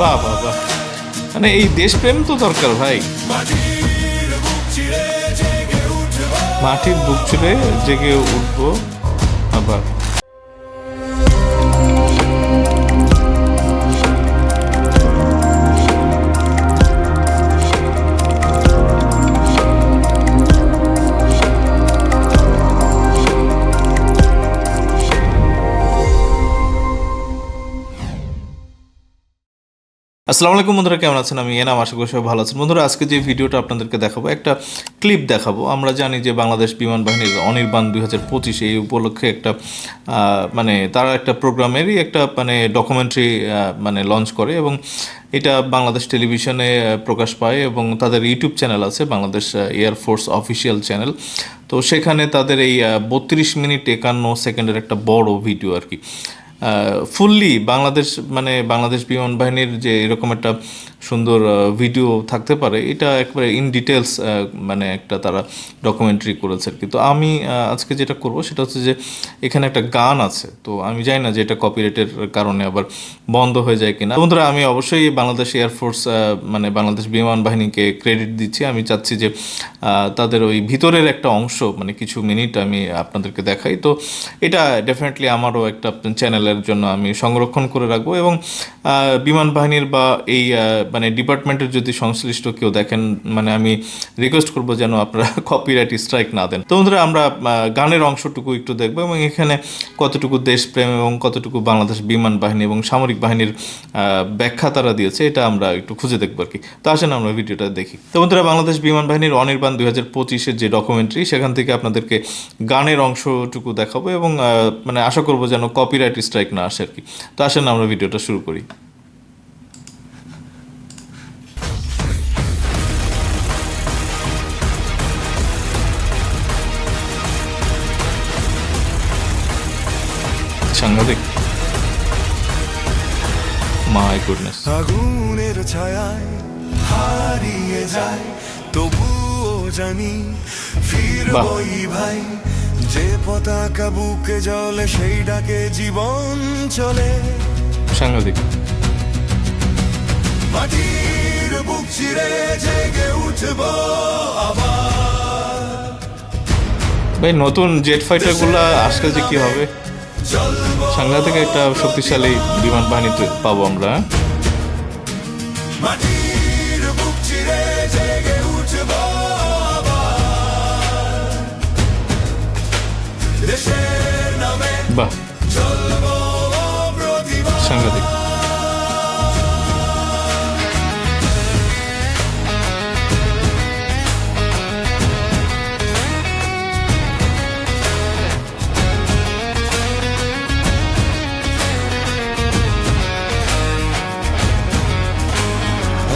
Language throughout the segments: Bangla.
বাহ বাহ বাহ, মানে এই দেশপ্রেম তো দরকার ভাই। মাটির বুক চিরে জেগে উঠবো আবার। আসসালামু আলাইকুম বন্ধুরা, কেমন আছেন? আমি এনাম, আশা করি সবাই ভালো আছেন। বন্ধুরা, আজকে যে ভিডিওটা আপনাদেরকে দেখাবো, একটা ক্লিপ দেখাবো। আমরা জানি যে বাংলাদেশ বিমান বাহিনীর অনির্বাণ 2025 এই উপলক্ষে একটা মানে তারা একটা প্রোগ্রামেরই একটা মানে ডকুমেন্টারি মানে লঞ্চ করে, এবং এটা বাংলাদেশ টেলিভিশনে প্রকাশ পায়, এবং তাদের ইউটিউব চ্যানেল আছে, বাংলাদেশ এয়ারফোর্স অফিসিয়াল চ্যানেল। তো সেখানে তাদের এই 32 মিনিট 51 সেকেন্ডের একটা বড় ভিডিও আর কি, ফুললি বাংলাদেশ মানে বাংলাদেশ বিমান বাহিনীর যে এরকম একটা সুন্দর ভিডিও থাকতে পারে, এটা একবারে ইন ডিটেলস মানে একটা তারা ডকুমেন্টারি করেছে আর কি। তো আমি আজকে যেটা করব সেটা হচ্ছে যে এখানে একটা গান আছে, তো আমি জানি না যে এটা কপিরাইটের কারণে আবার বন্ধ হয়ে যায় কিনা। বন্ধুরা, আমি অবশ্যই বাংলাদেশ এয়ারফোর্স মানে বাংলাদেশ বিমান বাহিনীকে ক্রেডিট দিচ্ছি। আমি চাচ্ছি যে তাদের ওই ভিতরের একটা অংশ মানে কিছু মিনিট আমি আপনাদেরকে দেখাই। তো এটা ডেফিনেটলি আমারও একটা চ্যানেলের জন্য আমি সংরক্ষণ করে রাখবো, এবং বিমান বাহিনীর বা এই মানে ডিপার্টমেন্টের যদি সংশ্লিষ্ট কেউ দেখেন, মানে আমি রিকোয়েস্ট করবো যেন আপনারা কপিরাইট স্ট্রাইক না দেন। তো বন্ধুরা, আমরা গানের অংশটুকু একটু দেখবো, এবং এখানে কতটুকু দেশপ্রেম এবং কতটুকু বাংলাদেশ বিমান বাহিনী এবং সামরিক বাহিনীর ব্যাখ্যা তারা দিয়েছে, এটা আমরা একটু খুঁজে দেখবো আর কি। তো আসেন আমরা ভিডিওটা দেখি। তো বন্ধুরা, বাংলাদেশ বিমান বাহিনীর অনির্বাণ 2025-এর যে ডকুমেন্টারি, সেখান থেকে আপনাদেরকে গানের অংশটুকু দেখাবো, এবং মানে আশা করবো যেন কপিরাইট স্ট্রাইক না আসে আর কি। তো আসেন আমরা ভিডিওটা শুরু করি। সাংঘাতিক, মাই গুডনেস। আগুনের ছায়ায় হারিয়ে যায়, তবুও জানি ফিরবই ভাই। যে পতাকা বুকে জ্বলে সেই ডাকে জীবন চলে। সাংঘাতিক। মাটির বুক চিরে জেগে উঠবো আবার। ভাই, নতুন জেট ফাইটার গুলা আসলে যে কি হবে, সাংঘাতিক একটা শক্তিশালী বিমান বাহিনী পাবো আমরা। মাটির বুক চিরে জেগে উঠবো আবার। দেশের নামে বাহ, চলবো প্রতিবাদ। সাংঘাতিক।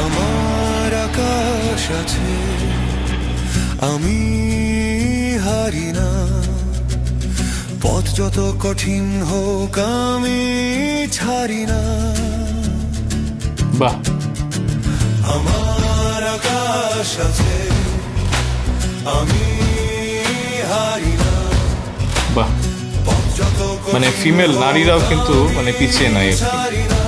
আমার আকাশ আছে, আমি হারি না। পথ যত কঠিন হোক আমি ছাড়ি না। বাহ, আমার আকাশ আছে, আমি হারি না। বাহ। পথ যত মানে কঠিন ফিমেল হোক নারীরাও কিন্তু মানে আমি পিছিয়ে নাই আর কি। ছাড়ি না।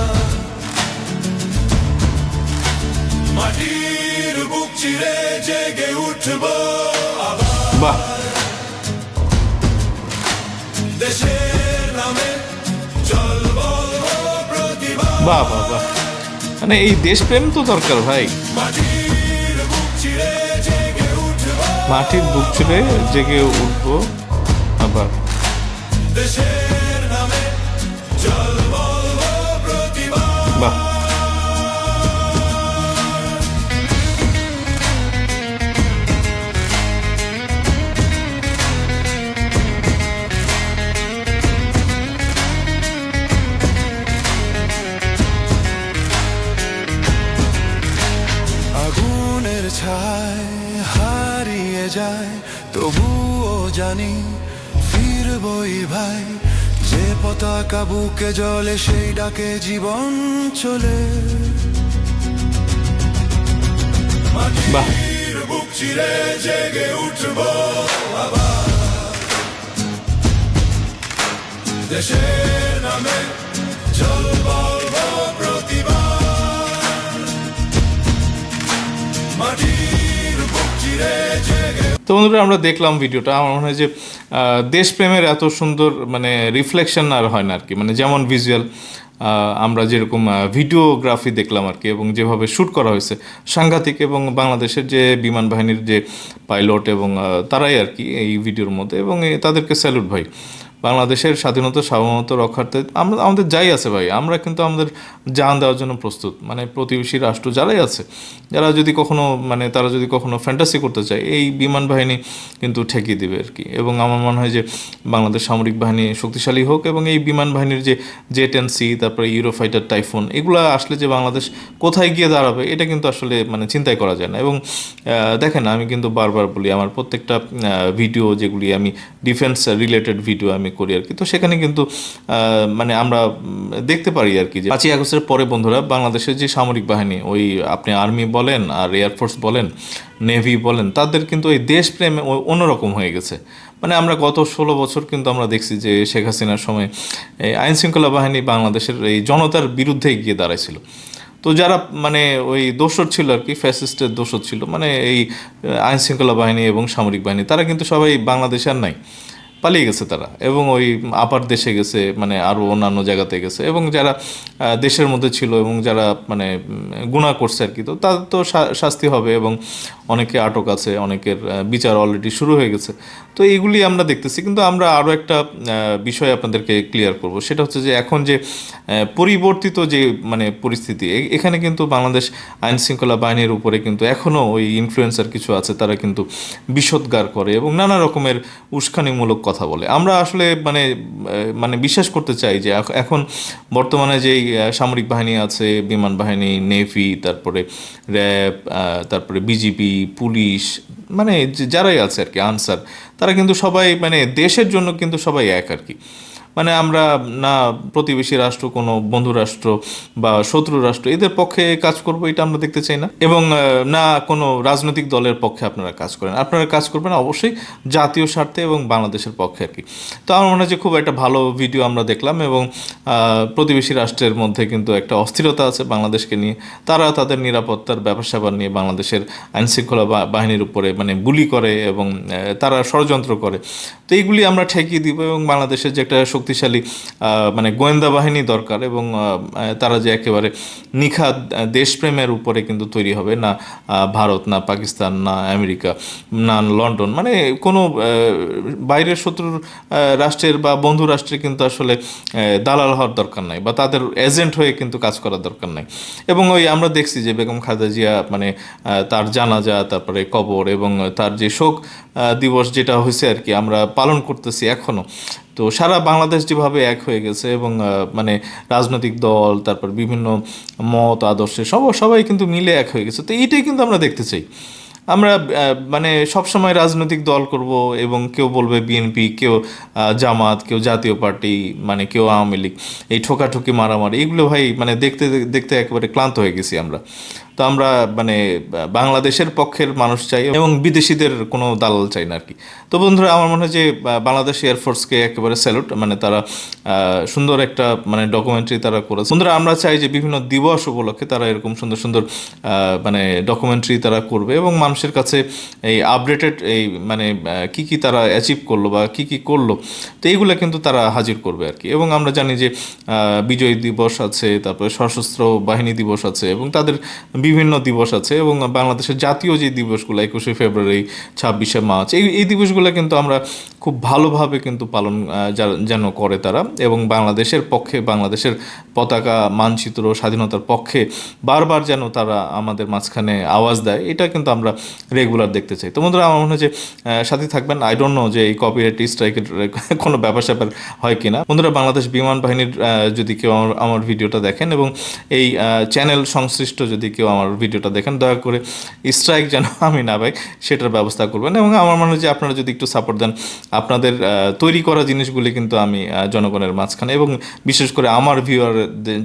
মাটির বুক চিরে জেগে উঠবো আবার। বাহ, দেশের নামে চলবো প্রতিবাদ। বাহ বাহ বাহ, মানে এই দেশপ্রেম তো দরকার ভাই। মাটির বুক চিরে জেগে উঠবো। মাটির বুক চিরে জেগে উঠবো আবার। দেশের নামে চলবো প্রতিবাদ। বাহ, আগুনের ছায় হারিয়ে যায়, তবুও জানি ফিরবই ভাই। যে পতাকা বুকে জ্বলে সেই ডাকে জীবন চলে। বাহ। মাটির বুক চিরে জেগে উঠবো আবার। দেশের নামে চলবো প্রতিবাদ। তো বন্ধুরা আমরা দেখলাম ভিডিওটা, আমার মনে হয় যে দেশপ্রেমের এত সুন্দর মানে রিফ্লেকশন আর হয় না আর কি, মানে যেমন ভিজুয়াল আমরা যেরকম ভিডিওগ্রাফি দেখলাম আর কি, এবং যেভাবে শ্যুট করা হয়েছে সাংঘাতিক, এবং বাংলাদেশের যে বিমান বাহিনীর যে পাইলট এবং তারাই আর কি এই ভিডিওর মধ্যে, এবং তাদেরকে স্যালুট ভাই। বাংলাদেশের স্বাধীনতা সার্বভৌমত্ব রক্ষার্থে আমরা আমাদের যাই আছে ভাই, আমরা কিন্তু আমাদের জান দেওয়ার জন্য প্রস্তুত, মানে প্রতিবেশী রাষ্ট্র যারাই আছে, যারা যদি কখনো মানে তারা যদি কখনো ফ্যান্টাসি করতে চায়, এই বিমান বাহিনী কিন্তু ঠেকিয়ে দিবে আর কি। এবং আমার মনে হয় যে বাংলাদেশ সামরিক বাহিনী শক্তিশালী হোক, এবং এই বিমান বাহিনীর যে জে-10C, তারপরে ইউরোফাইটার, টাইফুন, এগুলো আসলে যে বাংলাদেশ কোথায় গিয়ে দাঁড়াবে এটা কিন্তু আসলে মানে চিন্তাই করা যায় না। এবং দেখেন আমি কিন্তু বারবার বলি, আমার প্রত্যেকটা ভিডিও যেগুলি আমি ডিফেন্স রিলেটেড ভিডিও আমি করি আর কি, তো সেখানে কিন্তু মানে আমরা দেখতে পারি আর কি যে 5ই আগস্টের পরে বন্ধুরা বাংলাদেশের যে সামরিক বাহিনী, ওই আপনি আর্মি বলেন আর এয়ারফোর্স বলেন, নেভি বলেন, তাদের কিন্তু এই দেশপ্রেম অন্যরকম হয়ে গেছে। মানে আমরা গত 16 বছর কিন্তু আমরা দেখছি যে শেখ হাসিনার সময় এই আইনশৃঙ্খলা বাহিনী বাংলাদেশের এই জনতার বিরুদ্ধে গিয়ে দাঁড়াইছিল। তো যারা মানে ওই দোসর ছিল আর কি, ফ্যাসিস্টের দোসর ছিল, মানে এই আইনশৃঙ্খলা বাহিনী এবং সামরিক বাহিনী, তারা কিন্তু সবাই বাংলাদেশে আর নাই, পালিয়ে গেছে তারা, এবং ওই আপার দেশে গেছে, মানে আরও অন্যান্য জায়গাতে গেছে। এবং যারা দেশের মধ্যে ছিল এবং যারা মানে গুনাহ করছে আর কি, তো তাদের তো শাস্তি হবে, এবং অনেকে আটক আছে, অনেকের বিচার অলরেডি শুরু হয়ে গেছে। তো এইগুলি আমরা দেখতেছি, কিন্তু আমরা আরও একটা বিষয় আপনাদেরকে ক্লিয়ার করব, সেটা হচ্ছে যে এখন যে পরিবর্তিত যে মানে পরিস্থিতি, এখানে কিন্তু বাংলাদেশ আইনশৃঙ্খলা বাহিনীর উপরে কিন্তু এখনও ওই ইনফ্লুয়েন্সার কিছু আছে, তারা কিন্তু বিষোদ্গার করে এবং নানা রকমের উস্কানিমূলক কথা বলে। আমরা আসলে মানে মানে বিশ্বাস করতে চাই যে এখন বর্তমানে যেই সামরিক বাহিনী আছে, বিমান বাহিনী, নেভি, তারপরে র্যাব, তারপরে বিজিবি, পুলিশ, মানে যারাই আছে আর কি, আনসার, তারা কিন্তু সবাই মানে দেশের জন্য কিন্তু সবাই এক আর কি। মানে আমরা না প্রতিবেশী রাষ্ট্র, কোনো বন্ধু রাষ্ট্র বা শত্রু রাষ্ট্র, এদের পক্ষে কাজ করবো এটা আমরা দেখতে চাই না, এবং না কোনো রাজনৈতিক দলের পক্ষে আপনারা কাজ করেন, আপনারা কাজ করবেন অবশ্যই জাতীয় স্বার্থে এবং বাংলাদেশের পক্ষে আর কি। তো আমার মনে হয় যে খুব একটা ভালো ভিডিও আমরা দেখলাম, এবং প্রতিবেশী রাষ্ট্রের মধ্যে কিন্তু একটা অস্থিরতা আছে বাংলাদেশকে নিয়ে, তারা তাদের নিরাপত্তার ব্যাপার স্যাপার নিয়ে বাংলাদেশের আইনশৃঙ্খলা বাহিনীর উপরে মানে বুলি করে, এবং তারা ষড়যন্ত্র করে। তো এইগুলি আমরা ঠেকিয়ে দিব, এবং বাংলাদেশের যে একটা শক্তিশালী মানে গোয়েন্দা বাহিনী দরকার, এবং তারা যে একেবারে নিখাদ দেশপ্রেমের উপরে কিন্তু তৈরি হবে, না ভারত, না পাকিস্তান, না আমেরিকা, না লন্ডন, মানে কোনো বাইরের শত্রুর রাষ্ট্রের বা বন্ধু রাষ্ট্রের কিন্তু আসলে দালাল হওয়ার দরকার নাই, বা তাদের এজেন্ট হয়ে কিন্তু কাজ করার দরকার নাই। এবং ওই আমরা দেখছি যে বেগম খালেদা জিয়া মানে তার জানাজা, তারপরে কবর, এবং তার যে শোক দিবস যেটা হয়েছে আর কি, আমরা পালন করতেছি এখনও। তো সারা বাংলাদেশ যেভাবে এক হয়ে গেছে, এবং মানে রাজনৈতিক দল, তারপর বিভিন্ন মত আদর্শে সবাই কিন্তু মিলে এক হয়ে গেছে। তো এইটাই কিন্তু আমরা দেখতে চাই। আমরা মানে সবসময় রাজনৈতিক দল করব, এবং কেউ বলবে বিএনপি, কেউ জামাত, কেউ জাতীয় পার্টি, মানে কেউ আওয়ামী লীগ, এই ঠোকাঠুকি মারামারি, এগুলো ভাই মানে দেখতে দেখতে একেবারে ক্লান্ত হয়ে গেছি আমরা। তো আমরা মানে বাংলাদেশের পক্ষের মানুষ চাই, এবং বিদেশিদের কোনো দালাল চাই না আর কি। তো বন্ধুরা আমার মনে হয় যে বাংলাদেশ এয়ারফোর্সকে একেবারে স্যালুট, মানে তারা সুন্দর একটা মানে ডকুমেন্টারি তারা করেছে। বন্ধুরা আমরা চাই যে বিভিন্ন দিবস উপলক্ষে তারা এরকম সুন্দর সুন্দর মানে ডকুমেন্টারি তারা করবে, এবং মানুষের কাছে এই আপডেটেড এই মানে কি কি তারা অ্যাচিভ করলো বা কি কি করলো, তো এইগুলো কিন্তু তারা হাজির করবে আর কি। এবং আমরা জানি যে বিজয় দিবস আছে, তারপরে সশস্ত্র বাহিনী দিবস আছে, এবং তাদের বিভিন্ন দিবস আছে, এবং বাংলাদেশের জাতীয় যে দিবসগুলো 21শে ফেব্রুয়ারি, 26শে মার্চ, এই দিবসগুলো কিন্তু আমরা খুব ভালোভাবে কিন্তু পালন যেন করে তারা, এবং বাংলাদেশের পক্ষে, বাংলাদেশের পতাকা, মানচিত্র, স্বাধীনতার পক্ষে বারবার যেন তারা আমাদের মাঝখানে আওয়াজ দেয়, এটা কিন্তু আমরা রেগুলার দেখতে চাই। তো বন্ধুরা আমার মনে হয় যে সাথে থাকবেন। আই ডোন্ট নো যে এই কপিরাইট স্ট্রাইকের কোনো ব্যাপার স্যাপার হয় কিনা। বন্ধুরা বাংলাদেশ বিমান বাহিনীর যদি কেউ আমার ভিডিওটা দেখেন, এবং এই চ্যানেল সংশ্লিষ্ট যদি কেউ আমার ভিডিওটা দেখেন, দয়া করে স্ট্রাইক যেন আমি না পাই সেটার ব্যবস্থা করবেন। এবং আমার মনে হয় যে আপনারা যদি একটু সাপোর্ট দেন, আপনাদের তৈরি করা জিনিসগুলি কিন্তু আমি জনগণের মাঝখানে, এবং বিশেষ করে আমার ভিউয়ার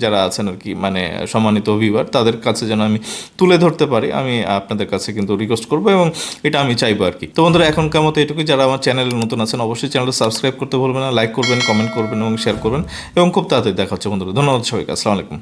যারা আছেন আর কি, মানে সম্মানিত ভিউয়ার, তাদের কাছে যেন আমি তুলে ধরতে পারি, আমি আপনাদের কাছে কিন্তু রিকোয়েস্ট করবো, এবং এটা আমি চাইবো আর কি। তো বন্ধুরা এখনকার মতো এটুকুই। যারা আমার চ্যানেলে নতুন আছেন অবশ্যই চ্যানেলটা সাবস্ক্রাইব করতে ভুলবেন না, লাইক করবেন, কমেন্ট করবেন এবং শেয়ার করবেন, এবং খুব তাড়াতাড়ি দেখা হচ্ছে বন্ধুরা। ধন্যবাদ সবাইকে, আসসালামু আলাইকুম।